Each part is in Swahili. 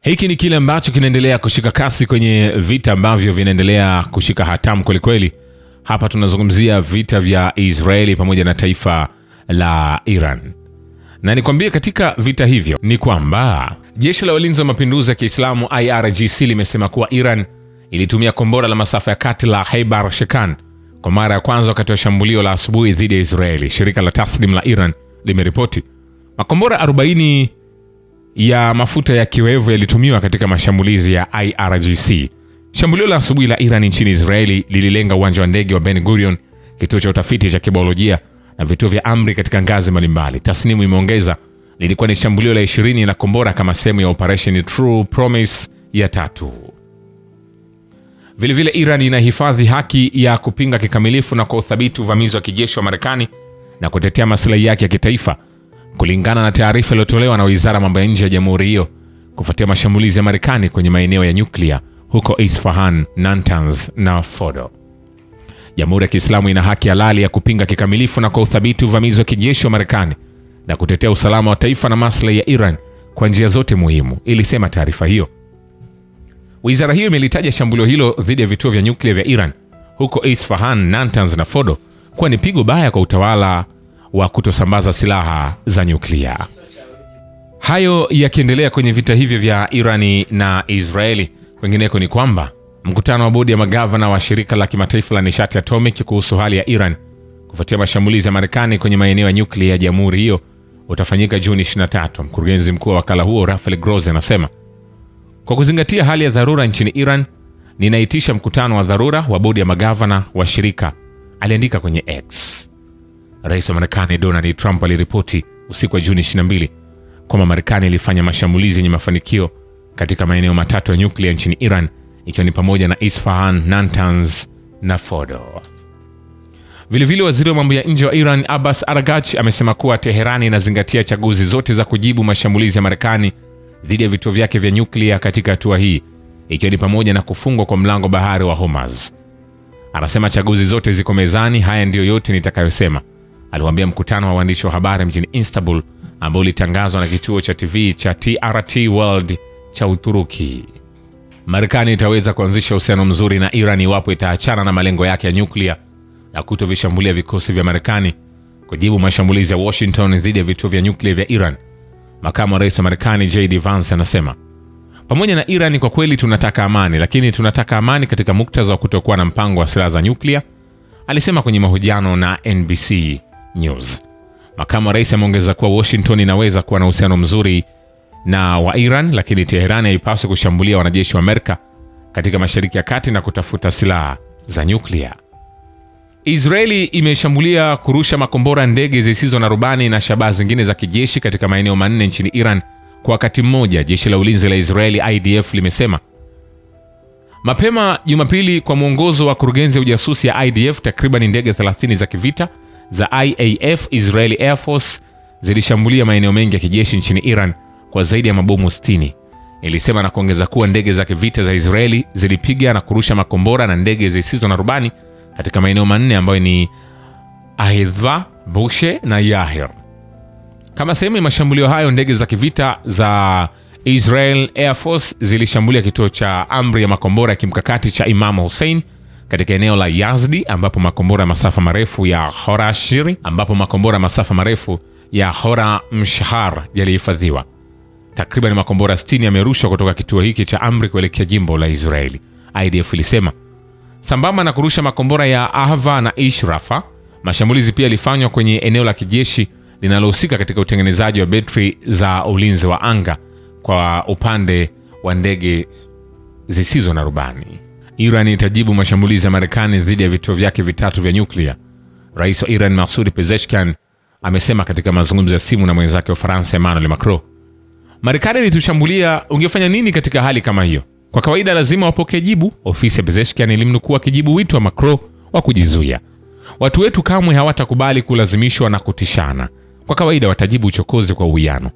Hiki ni kile ambacho kinaendelea kushika kasi kwenye vita ambavyo vinaendelea kushika hatamu kweli kweli. Hapa tunazungumzia vita vya Israeli pamoja na taifa la Iran. Na nikwambie katika vita hivyo ni kwamba jeshi la walinzi wa mapinduzi ya Kiislamu IRGC limesema kuwa Iran ilitumia kombora la masafa ya kati la Khaibar Shekan kwa mara ya kwanza wakati wa shambulio la asubuhi dhidi ya Israeli. Shirika la Tasnim la Iran limeripoti makombora 40 ya mafuta ya kiwevu yalitumiwa katika mashambulizi ya IRGC. Shambulio la asubuhi la Iran nchini Israeli lililenga uwanja wa ndege wa Ben Gurion, kituo cha utafiti cha kibiolojia na vituo vya amri katika ngazi mbalimbali. Tasnimu imeongeza lilikuwa ni shambulio la 20 la kombora kama sehemu ya Operation True Promise ya 3. Vilevile Iran inahifadhi haki ya kupinga kikamilifu na kwa uthabiti uvamizi wa kijeshi wa Marekani na kutetea maslahi yake ya kitaifa, kulingana na taarifa iliyotolewa na Wizara ya Mambo ya Nje ya Jamhuri hiyo kufuatia mashambulizi ya Marekani kwenye maeneo ya nyuklia huko Isfahan, Natanz na Fordo. Jamhuri ya Kiislamu ina haki halali ya kupinga kikamilifu na kwa uthabiti uvamizi wa kijeshi wa Marekani na kutetea usalama wa taifa na maslahi ya Iran kwa njia zote muhimu, ilisema taarifa hiyo. Wizara hiyo imelitaja shambulio hilo dhidi ya vituo vya nyuklia vya Iran huko Isfahan, Natanz na Fordo kuwa ni pigo baya kwa utawala wa kutosambaza silaha za nyuklia. Hayo yakiendelea kwenye vita hivyo vya Irani na Israeli, kwingineko ni kwamba mkutano wa bodi ya magavana wa shirika la kimataifa la nishati atomic kuhusu hali ya Iran kufuatia mashambulizi ya Marekani kwenye maeneo ya nyuklia ya jamhuri hiyo utafanyika Juni 23. Mkurugenzi mkuu wa wakala huo Rafael Grossi anasema, kwa kuzingatia hali ya dharura nchini Iran, ninaitisha mkutano wa dharura wa bodi ya magavana wa shirika, aliandika kwenye X. Rais wa Marekani Donald Trump aliripoti usiku wa Juni 22 kwamba Marekani ilifanya mashambulizi yenye mafanikio katika maeneo matatu ya nyuklia nchini Iran, ikiwa ni pamoja na Isfahan, Natanz na Fordo. Vilevile waziri wa mambo ya nje wa Iran Abbas Araghchi amesema kuwa Teherani inazingatia chaguzi zote za kujibu mashambulizi ya Marekani dhidi ya vituo vyake vya nyuklia katika hatua hii, ikiwa ni pamoja na kufungwa kwa mlango bahari wa Hormuz. Anasema chaguzi zote ziko mezani, haya ndiyo yote nitakayosema, aliwaambia mkutano wa waandishi wa habari mjini Istanbul ambao ulitangazwa na kituo cha TV cha TRT World cha Uturuki. Marekani itaweza kuanzisha uhusiano mzuri na Iran iwapo itaachana na malengo yake ya nyuklia na kutovishambulia vikosi vya Marekani kujibu mashambulizi ya Washington dhidi ya vituo vya nyuklia vya Iran. Makamu wa rais wa Marekani JD Vance anasema, pamoja na Iran kwa kweli tunataka amani, lakini tunataka amani katika muktadha wa kutokuwa na mpango wa silaha za nyuklia, alisema kwenye mahojiano na NBC News. Makamu wa rais ameongeza kuwa Washington inaweza kuwa na uhusiano mzuri na wa Iran, lakini Teherani haipaswi kushambulia wanajeshi wa Amerika katika Mashariki ya Kati na kutafuta silaha za nyuklia. Israeli imeshambulia kurusha makombora, ndege zisizo na rubani na shabaha zingine za kijeshi katika maeneo manne nchini Iran kwa wakati mmoja, jeshi la ulinzi la Israeli IDF limesema. Mapema Jumapili, kwa mwongozo wa kurugenzi ya ujasusi ya IDF, takriban ndege 30 za kivita za IAF Israeli Air Force zilishambulia maeneo mengi ya kijeshi nchini Iran kwa zaidi ya mabomu 60. Ilisema na kuongeza kuwa ndege za kivita za Israeli zilipiga na kurusha makombora na ndege zisizo na rubani katika maeneo manne ambayo ni Aidva, Bushe na Yahir. Kama sehemu ya mashambulio hayo, ndege za kivita za Israel Air Force zilishambulia kituo cha amri ya makombora ya kimkakati cha Imam Hussein katika eneo la Yazdi ambapo makombora masafa marefu ya Horashiri Hora Mshahar yalihifadhiwa. Takriban makombora 60 yamerushwa kutoka kituo hiki cha amri kuelekea jimbo la Israeli, IDF ilisema. Sambamba na kurusha makombora ya Ahva na Ishrafa, mashambulizi pia yalifanywa kwenye eneo la kijeshi linalohusika katika utengenezaji wa betri za ulinzi wa anga kwa upande wa ndege zisizo na rubani. Iran itajibu mashambulizi ya Marekani dhidi ya vituo vyake vitatu vya nyuklia, Rais wa Iran Masoud Pezeshkian amesema katika mazungumzo ya simu na mwenzake wa Faransa Emmanuel Macron. Marekani ilitushambulia, ungefanya nini katika hali kama hiyo? Kwa kawaida lazima wapokee jibu, ofisi ya Pezeshkian ilimnukuu akijibu wito wa Macron wa kujizuia. Watu wetu kamwe hawatakubali kulazimishwa na kutishana. Kwa kawaida watajibu uchokozi kwa uwiano.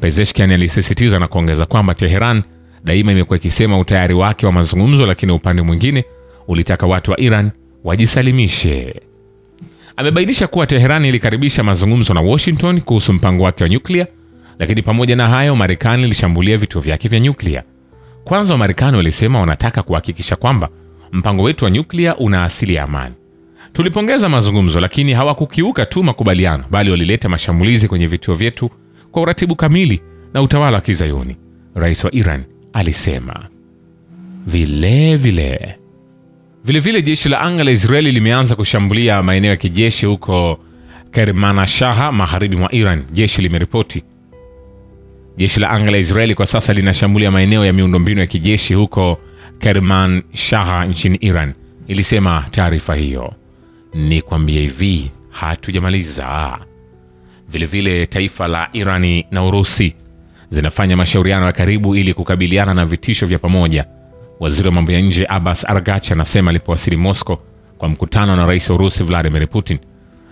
Pezeshkian alisisitiza na kuongeza kwamba Teheran daima imekuwa ikisema utayari wake wa mazungumzo, lakini upande mwingine ulitaka watu wa Iran wajisalimishe. Amebainisha kuwa Teheran ilikaribisha mazungumzo na Washington kuhusu mpango wake wa nyuklia, Lakini pamoja na hayo, Marekani ilishambulia vituo vyake vya nyuklia. Kwanza Wamarekani walisema wanataka kuhakikisha kwamba mpango wetu wa nyuklia una asili ya amani. Tulipongeza mazungumzo, lakini hawakukiuka tu makubaliano, bali walileta mashambulizi kwenye vituo vyetu kwa uratibu kamili na utawala wa Kizayuni, rais wa Iran alisema. Vilevile jeshi la anga la Israeli limeanza kushambulia maeneo ya kijeshi huko Kermanshah, magharibi mwa Iran, jeshi limeripoti. Jeshi la anga la Israeli kwa sasa linashambulia maeneo ya miundombinu ya kijeshi huko Kermanshah nchini Iran, ilisema taarifa hiyo. Ni kwambia hivi, hatujamaliza. Vilevile taifa la Irani na Urusi zinafanya mashauriano ya karibu ili kukabiliana na vitisho vya pamoja. Waziri wa mambo ya nje Abbas Araghchi anasema alipowasili Moscow kwa mkutano na rais wa Urusi Vladimir Putin.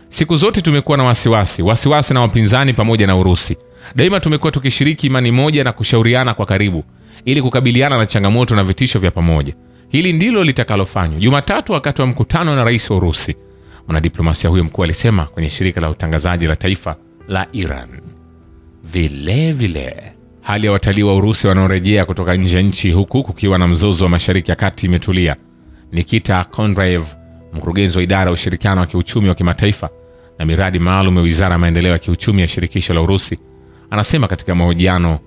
Siku zote tumekuwa na wasiwasi na wapinzani pamoja na Urusi. Daima tumekuwa tukishiriki imani moja na kushauriana kwa karibu ili kukabiliana na changamoto na vitisho vya pamoja. Hili ndilo litakalofanywa Jumatatu wakati wa mkutano na rais wa Urusi, mwanadiplomasia huyo mkuu alisema kwenye shirika la utangazaji la taifa la Iran. Vilevile hali ya watalii wa Urusi wanaorejea kutoka nje ya nchi huku kukiwa na mzozo wa Mashariki ya Kati imetulia. Nikita Kondraev, mkurugenzi wa idara ya ushirikiano wa kiuchumi wa kimataifa na miradi maalum ya Wizara ya Maendeleo ya Kiuchumi ya shirikisho la Urusi, anasema katika mahojiano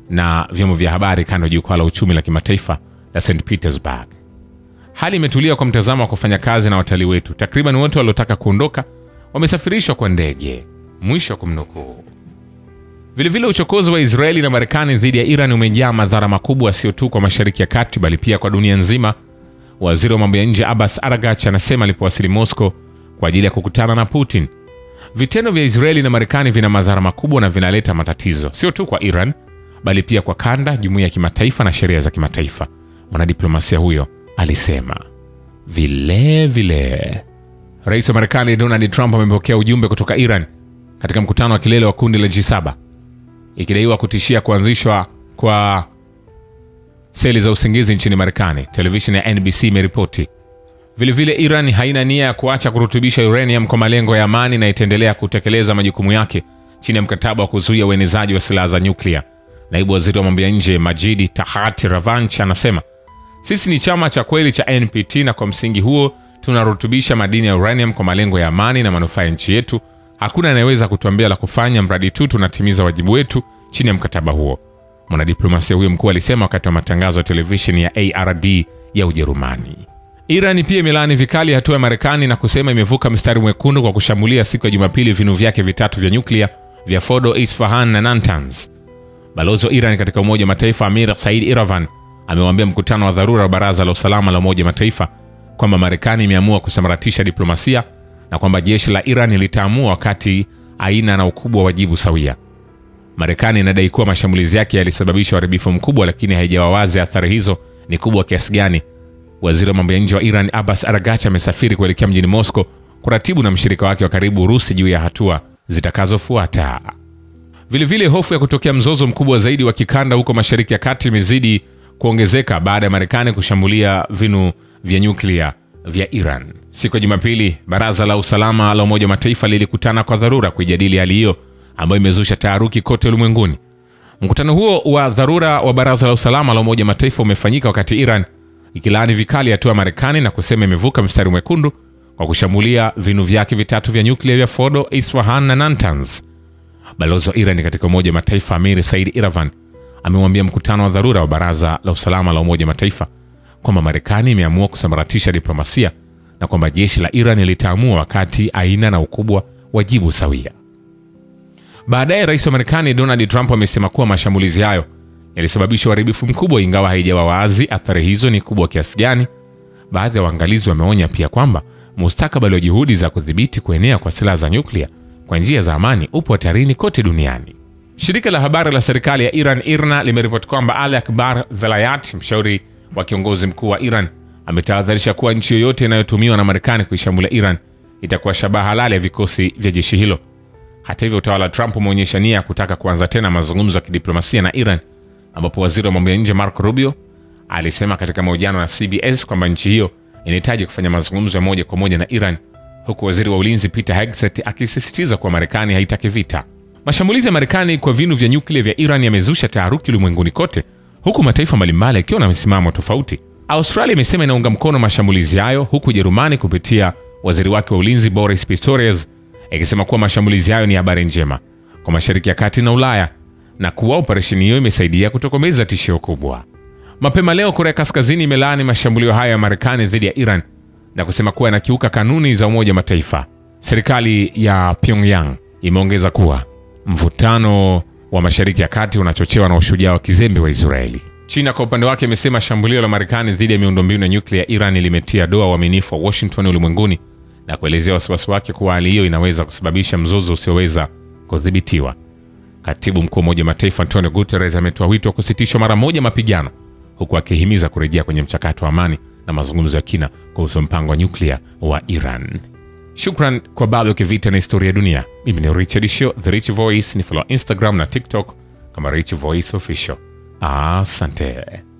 na vyombo vya habari kando ya jukwaa la uchumi la kimataifa la St. Petersburg. Hali imetulia kwa mtazamo wa kufanya kazi na watalii wetu. Takriban wote waliotaka kuondoka wamesafirishwa kwa ndege. Mwisho kumnukuu. Vilevile uchokozi wa Israeli na Marekani dhidi ya Iran umejaa madhara makubwa, sio tu kwa Mashariki ya Kati bali pia kwa dunia nzima. Waziri wa mambo ya nje Abbas Araghchi anasema alipowasili Moscow kwa ajili ya kukutana na Putin. Vitendo vya Israeli na Marekani vina madhara makubwa na vinaleta matatizo, sio tu kwa Iran bali pia kwa kanda, jumuiya ya kimataifa na sheria za kimataifa, mwanadiplomasia huyo alisema. Vilevile rais wa Marekani Donald Trump amepokea ujumbe kutoka Iran katika mkutano wa kilele wa kundi la G7, ikidaiwa kutishia kuanzishwa kwa seli za usingizi nchini Marekani, televisheni ya NBC imeripoti. Vilevile Iran haina nia ya kuacha kurutubisha uranium kwa malengo ya amani na itaendelea kutekeleza majukumu yake chini ya mkataba wa kuzuia uenezaji wa silaha za nyuklia. Naibu waziri wa mambo ya nje Majidi Takht Ravanchi anasema, sisi ni chama cha kweli cha NPT na kwa msingi huo tunarutubisha madini ya uranium kwa malengo ya amani na manufaa ya nchi yetu. Hakuna anayeweza kutuambia la kufanya mradi tu tunatimiza wajibu wetu chini ya mkataba huo, mwanadiplomasia huyo mkuu alisema wakati wa matangazo ya televisheni ya ARD ya Ujerumani. Iran pia imelaani vikali hatua ya Marekani na kusema imevuka mstari mwekundu kwa kushambulia siku ya Jumapili vinu vyake vitatu vya nyuklia vya Fordo, Isfahan na Natanz. Balozi wa Iran katika Umoja wa Mataifa Amir Said Iravan amewaambia mkutano wa dharura wa Baraza la Usalama la Umoja wa Mataifa kwamba Marekani imeamua kusambaratisha diplomasia na kwamba jeshi la Iran litaamua wakati aina na ukubwa wa wajibu sawia. Marekani inadai kuwa mashambulizi yake yalisababisha uharibifu mkubwa, lakini haijawa wazi athari hizo ni kubwa kiasi gani. Waziri wa mambo ya nje wa Iran Abbas Araghchi amesafiri kuelekea mjini Moscow kuratibu na mshirika wake wa karibu Urusi juu ya hatua zitakazofuata. Vilevile hofu ya kutokea mzozo mkubwa zaidi wa kikanda huko Mashariki ya Kati imezidi kuongezeka baada ya Marekani kushambulia vinu vya nyuklia vya Iran. Siku ya Jumapili, Baraza la Usalama la Umoja wa Mataifa lilikutana kwa dharura kujadili hali hiyo ambayo imezusha taharuki kote ulimwenguni. Mkutano huo wa dharura wa Baraza la Usalama la Umoja wa Mataifa umefanyika wakati Iran ikilaani vikali hatua ya Marekani na kusema imevuka mstari mwekundu kwa kushambulia vinu vyake vitatu vya nyuklia vya Fordo, Isfahan na Natanz. Balozi wa Iran katika Umoja wa Mataifa Amir Said Iravan amemwambia mkutano wa dharura wa Baraza la Usalama la Umoja wa Mataifa kwamba Marekani imeamua kusambaratisha diplomasia na kwamba jeshi la Iran litaamua wakati aina na ukubwa wajibu sawia. Baadaye rais wa Marekani Donald Trump amesema kuwa mashambulizi hayo yalisababisha uharibifu mkubwa, ingawa haijawa wazi athari hizo ni kubwa kiasi gani. Baadhi ya waangalizi wameonya pia kwamba mustakabali wa juhudi za kudhibiti kuenea kwa silaha za nyuklia kwa njia za amani upo hatarini kote duniani. Shirika la habari la serikali ya Iran IRNA limeripoti kwamba Ali Akbar Velayat, mshauri wa kiongozi mkuu wa Iran, ametahadharisha kuwa nchi yoyote inayotumiwa na Marekani kuishambulia Iran itakuwa shabaha halali ya vikosi vya jeshi hilo. Hata hivyo, utawala wa Trump umeonyesha nia ya kutaka kuanza tena mazungumzo ya kidiplomasia na Iran, ambapo waziri wa mambo ya nje Marco Rubio alisema katika mahojiano na CBS kwamba nchi hiyo inahitaji kufanya mazungumzo ya moja kwa moja na Iran, huku waziri wa ulinzi Peter Hegseth akisisitiza kuwa Marekani haitaki vita. Mashambulizi ya Marekani kwa vinu vya nyuklia vya Iran yamezusha taharuki ulimwenguni kote, huku mataifa mbalimbali yakiwa na misimamo tofauti. Australia imesema inaunga mkono mashambulizi hayo, huku Ujerumani kupitia waziri wake wa ulinzi Boris Pistorius ikisema kuwa mashambulizi hayo ni habari njema kwa Mashariki ya Kati na Ulaya na kuwa operesheni hiyo imesaidia kutokomeza tishio kubwa. Mapema leo Korea Kaskazini imelaani mashambulio hayo ya Marekani dhidi ya Iran na kusema kuwa yanakiuka kanuni za Umoja wa Mataifa. Serikali ya Pyongyang imeongeza kuwa mvutano wa Mashariki ya Kati unachochewa na ushujaa wa kizembe wa Israeli. China kwa upande wake imesema shambulio la Marekani dhidi ya miundombinu ya nyuklia ya Iran limetia doa uaminifu wa Washington ulimwenguni na kuelezea wasiwasi wake kuwa hali hiyo inaweza kusababisha mzozo usioweza kudhibitiwa. Katibu mkuu wa Umoja wa Mataifa Antonio Guterres ametoa wito wa kusitishwa mara moja mapigano, huku akihimiza kurejea kwenye mchakato wa amani na mazungumzo ya kina kuhusu mpango wa nyuklia wa Iran. Shukran kwa bado kivita na historia ya dunia. Mimi ni Richard Show, The Rich Voice. Ni follow Instagram na TikTok kama Rich Voice Official. Asante.